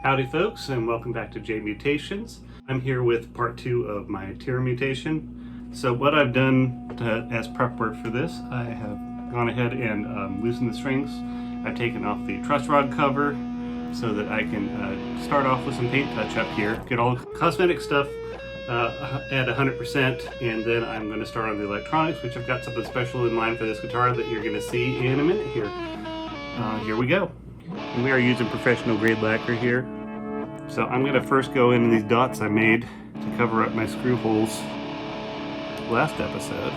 Howdy folks, and welcome back to J Mutations. I'm here with part 2 of my Tira mutation. So what I've done as prep work for this, I have gone ahead and loosened the strings. I've taken off the truss rod cover so that I can start off with some paint touch up here, get all the cosmetic stuff at 100%, and then I'm going to start on the electronics, which I've got something special in mind for this guitar that you're going to see in a minute here. Here we go. And we are using professional grade lacquer here. So I'm going to first go into these dots I made to cover up my screw holes last episode.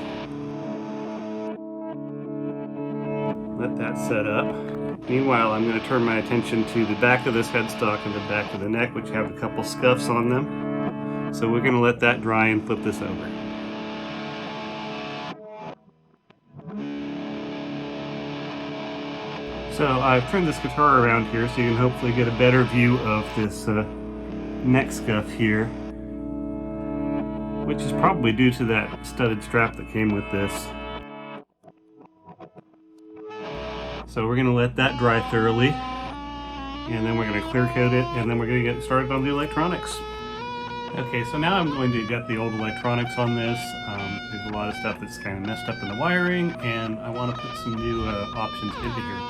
Let that set up. Meanwhile, I'm going to turn my attention to the back of this headstock and the back of the neck, which have a couple scuffs on them. So we're going to let that dry and flip this over. So I've turned this guitar around here so you can hopefully get a better view of this neck scuff here, which is probably due to that studded strap that came with this. So we're going to let that dry thoroughly, and then we're going to clear coat it, and then we're going to get started on the electronics. Okay, so now I'm going to get the old electronics on this. There's a lot of stuff that's kind of messed up in the wiring, and I want to put some new options into here.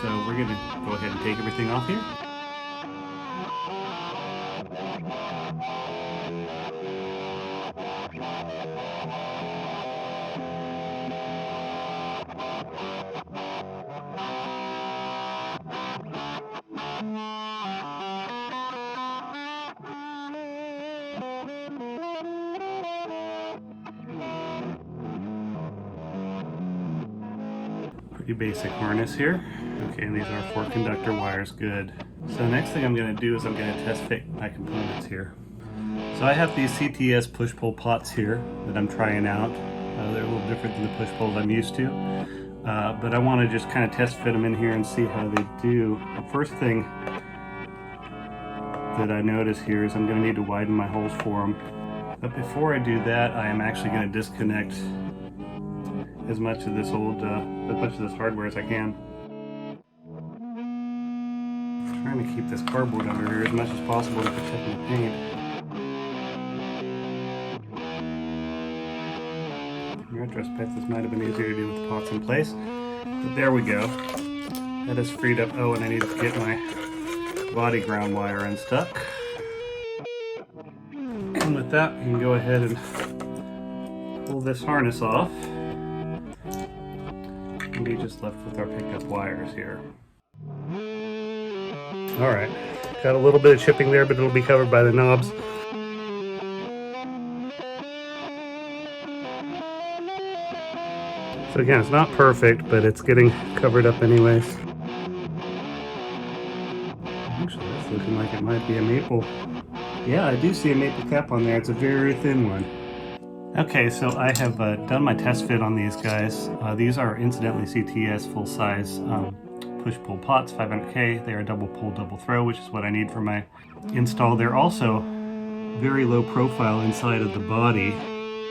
So we're going to go ahead and take everything off here. Pretty basic harness here. Okay, these are 4 conductor wires, good. So next thing I'm going to do is I'm going to test fit my components here. So I have these CTS push-pull pots here that I'm trying out. They're a little different than the push-pulls I'm used to. But I want to just kind of test fit them in here and see how they do. The first thing that I notice here is I'm going to need to widen my holes for them. But before I do that, I am actually going to disconnect as much of this hardware as I can. I'm trying to keep this cardboard under here as much as possible to protect the paint. In retrospect, this might have been easier to do with the pots in place, but there we go. That is freed up. Oh, and I need to get my body ground wire unstuck. And with that, we can go ahead and pull this harness off. And we just left with our pickup wires here. Alright, got a little bit of chipping there, but it'll be covered by the knobs. So again, it's not perfect, but it's getting covered up anyways. Actually, that's looking like it might be a maple. Yeah, I do see a maple cap on there. It's a very thin one. Okay, so I have done my test fit on these guys. These are incidentally CTS full-size push-pull pots, 500K. They are double pull, double throw, which is what I need for my install. They're also very low profile inside of the body.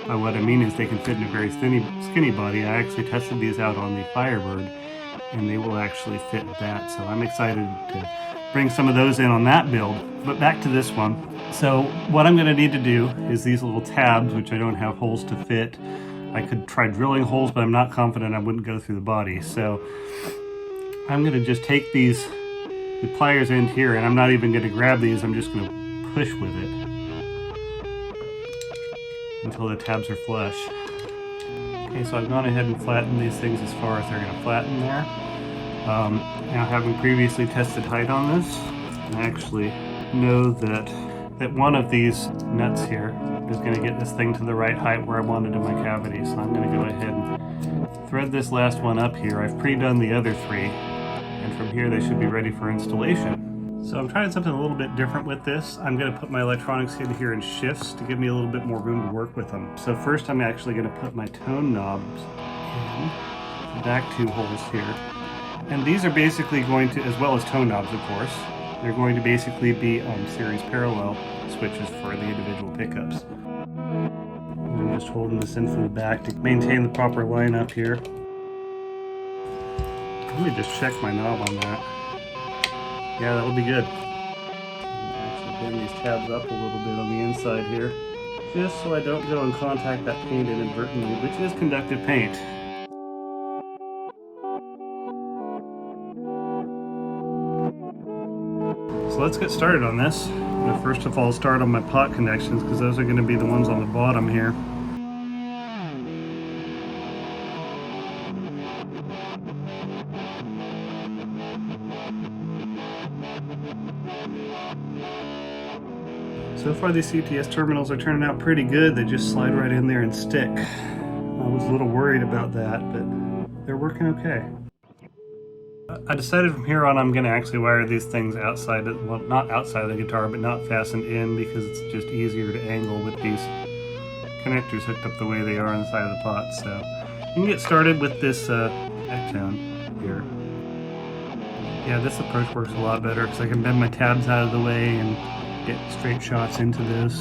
What I mean is they can fit in a very skinny body. I actually tested these out on the Firebird, and they will actually fit that. So I'm excited to bring some of those in on that build. But back to this one. So what I'm going to need to do is these little tabs, which I don't have holes to fit. I could try drilling holes, but I'm not confident I wouldn't go through the body. So I'm going to just take the pliers end here, and I'm not even going to grab these. I'm just going to push with it until the tabs are flush. Okay, so I've gone ahead and flattened these things as far as they're going to flatten there. Now, having previously tested height on this, I actually know that one of these nuts here is going to get this thing to the right height where I want it in my cavity. So I'm going to go ahead and thread this last one up here. I've pre-done the other 3, and from here they should be ready for installation. So I'm trying something a little bit different with this. I'm going to put my electronics in here in shifts to give me a little bit more room to work with them. So first I'm actually going to put my tone knobs in the back 2 holes here. And these are basically going to, as well as tone knobs of course, they're going to basically be series parallel switches for the individual pickups. I'm just holding this in from the back to maintain the proper line up here. Let me just check my knob on that. Yeah, that'll be good. bend these tabs up a little bit on the inside here, just so I don't go and contact that paint inadvertently, which is conductive paint. So let's get started on this. I'm going to first of all start on my pot connections, because those are going to be the ones on the bottom here. So far these CTS terminals are turning out pretty good. They just slide right in there and stick. I was a little worried about that, but they're working okay. I decided from here on I'm going to actually wire these things outside, well, not outside of the guitar, but not fastened in, because it's just easier to angle with these connectors hooked up the way they are on the side of the pot. So you can get started with this tone here. Yeah, this approach works a lot better because I can bend my tabs out of the way and get straight shots into this.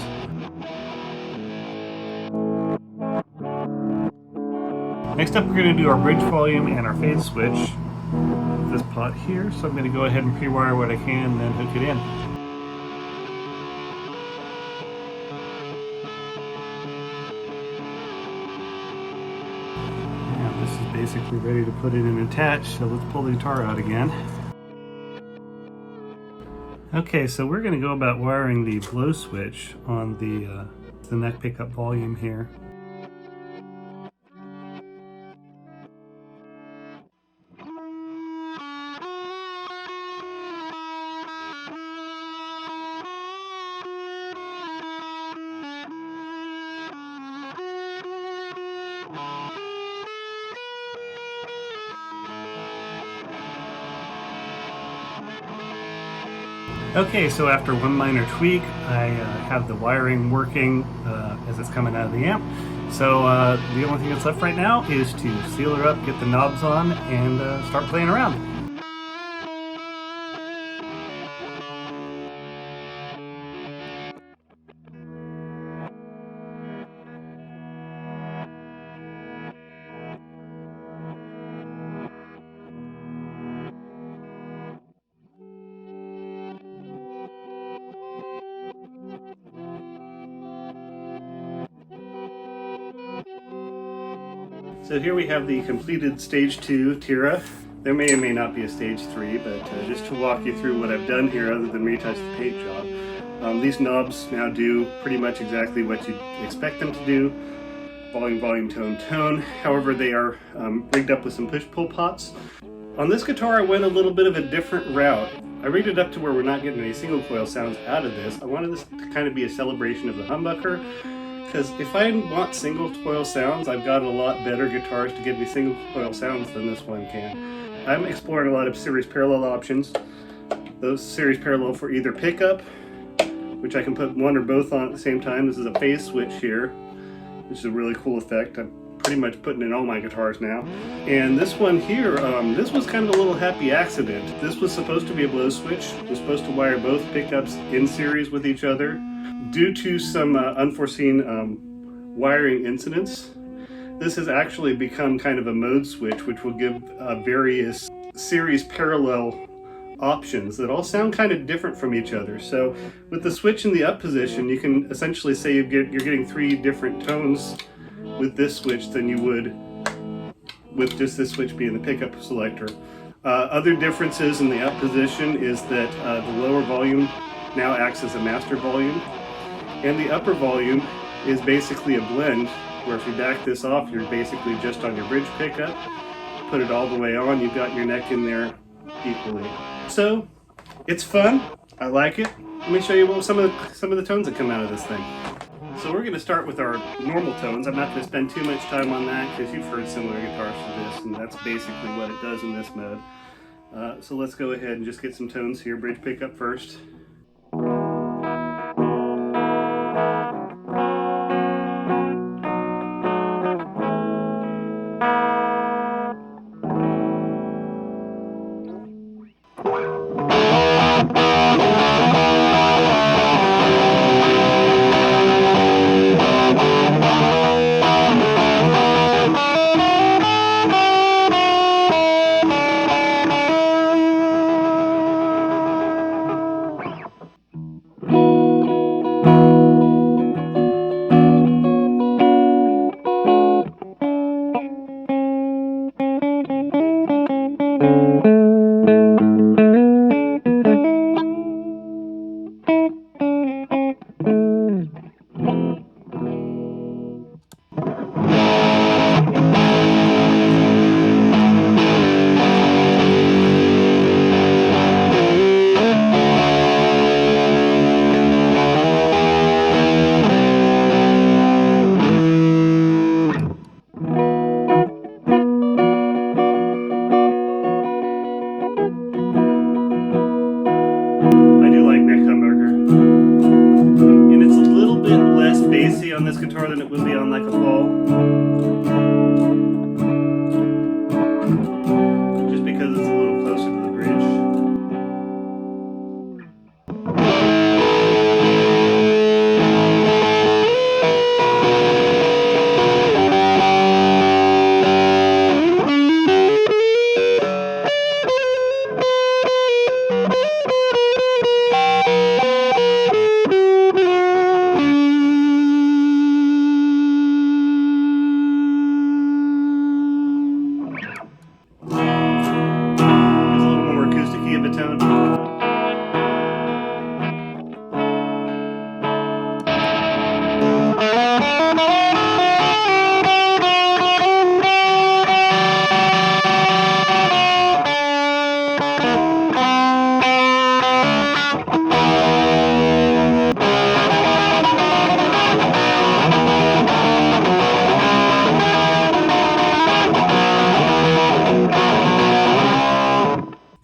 Next up, we're going to do our bridge volume and our fade switch. This pot here, so I'm going to go ahead and pre-wire what I can and then hook it in. Now this is basically ready to put in and attach, so let's pull the guitar out again. Okay, so we're going to go about wiring the blow switch on the neck pickup volume here. Okay, so after one minor tweak, I have the wiring working as it's coming out of the amp. So the only thing that's left right now is to seal her up, get the knobs on, and start playing around. So here we have the completed stage 2 Tira. There may or may not be a stage 3, but just to walk you through what I've done here other than retouch the paint job. These knobs now do pretty much exactly what you'd expect them to do. Volume, volume, tone, tone. However, they are rigged up with some push-pull pots. On this guitar I went a little bit of a different route. I rigged it up to where we're not getting any single coil sounds out of this. I wanted this to kind of be a celebration of the humbucker. Because if I want single coil sounds, I've got a lot better guitars to give me single coil sounds than this one can. I'm exploring a lot of series parallel options. Those series parallel for either pickup, which I can put one or both on at the same time. This is a phase switch here, which is a really cool effect. I'm pretty much putting in all my guitars now. And this one here, this was kind of a little happy accident. This was supposed to be a blow switch. It was supposed to wire both pickups in series with each other. Due to some unforeseen wiring incidents, this has actually become kind of a mode switch, which will give various series parallel options that all sound kind of different from each other. So with the switch in the up position, you can essentially say you're getting 3 different tones with this switch than you would with just this switch being the pickup selector. Other differences in the up position is that the lower volume now acts as a master volume. And the upper volume is basically a blend, where if you back this off, you're basically just on your bridge pickup. Put it all the way on, you've got your neck in there equally. So, it's fun. I like it. Let me show you some of the tones that come out of this thing. So we're going to start with our normal tones. I'm not going to spend too much time on that because you've heard similar guitars to this, and that's basically what it does in this mode. So let's go ahead and just get some tones here. Bridge pickup first. more than it would be on like a ball. Just because it's a little closer to the bridge.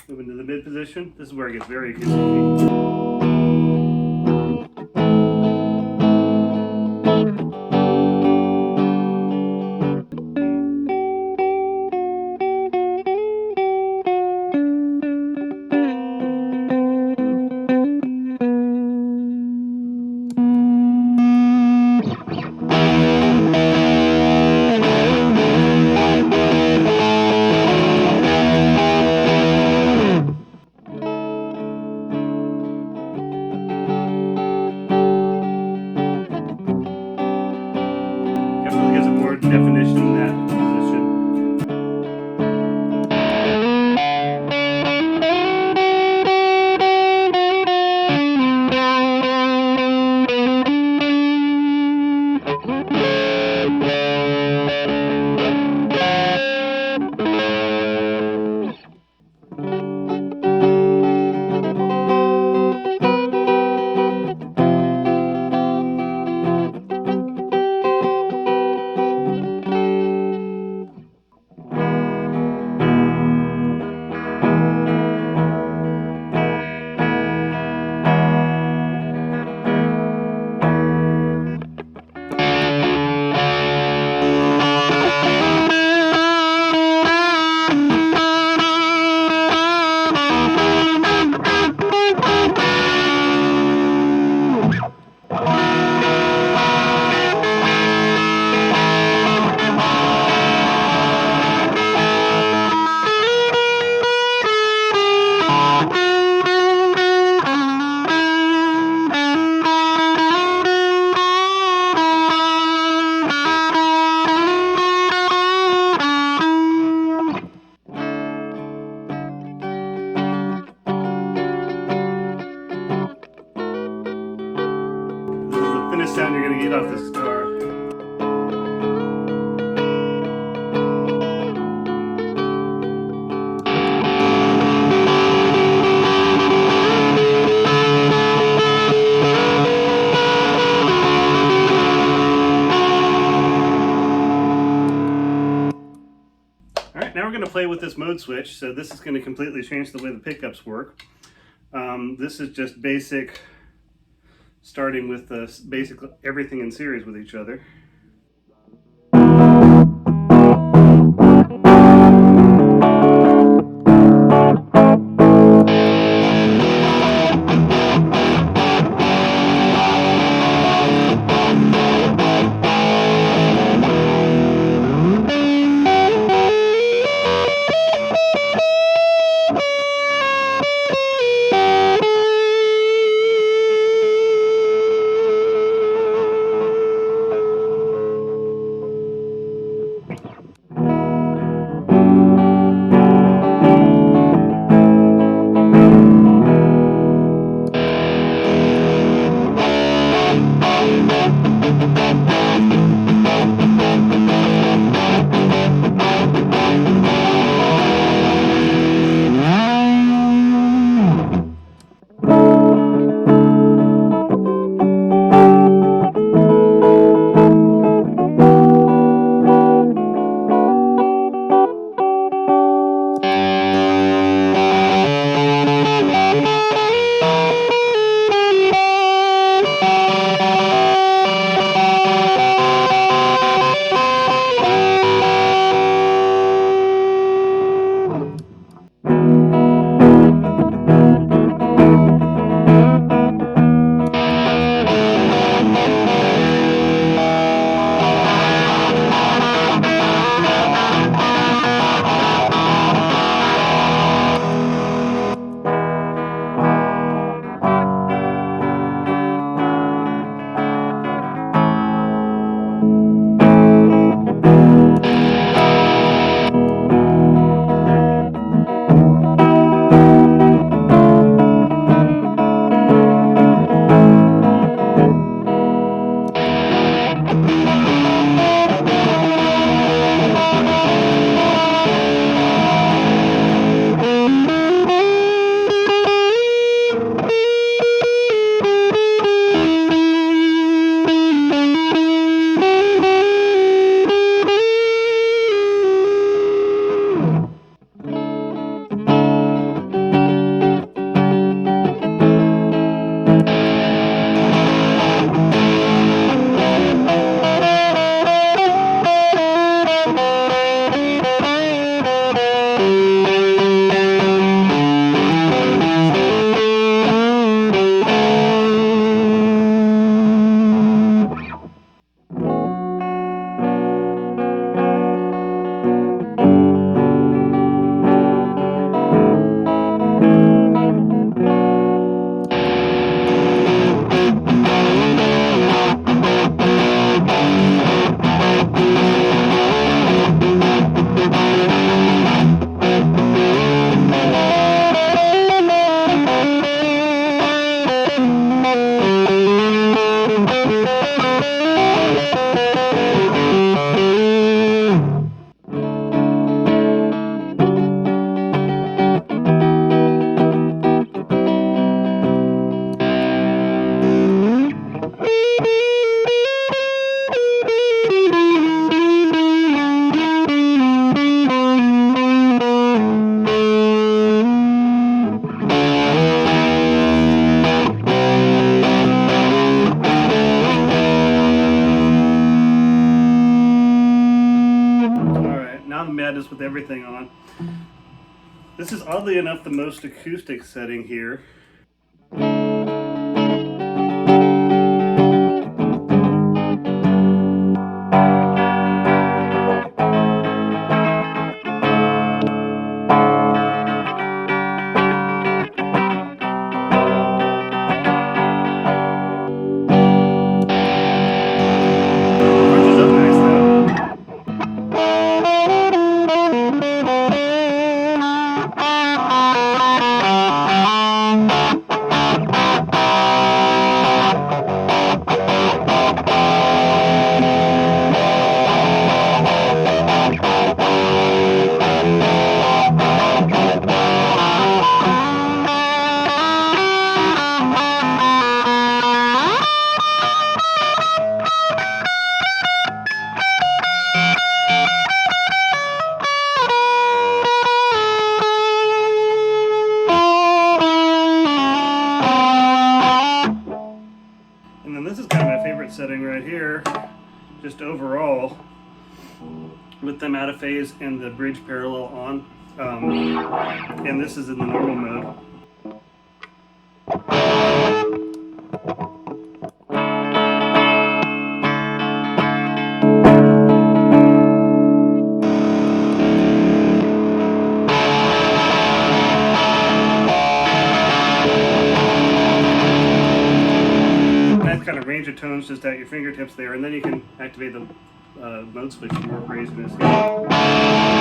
Move into the mid position. This is where it gets very acoustic. Definitely gives it more definition in that position. This sound you're going to get off this guitar. Alright, now we're going to play with this mode switch. So this is going to completely change the way the pickups work. This is just basic, starting with basically everything in series with each other. just with everything on. This is oddly enough the most acoustic setting here. And then this is kind of my favorite setting right here, just overall, with them out of phase and the bridge parallel on. And this is in the normal mode. Kind of range of tones just at your fingertips there, and then you can activate the mode switch for more craziness here.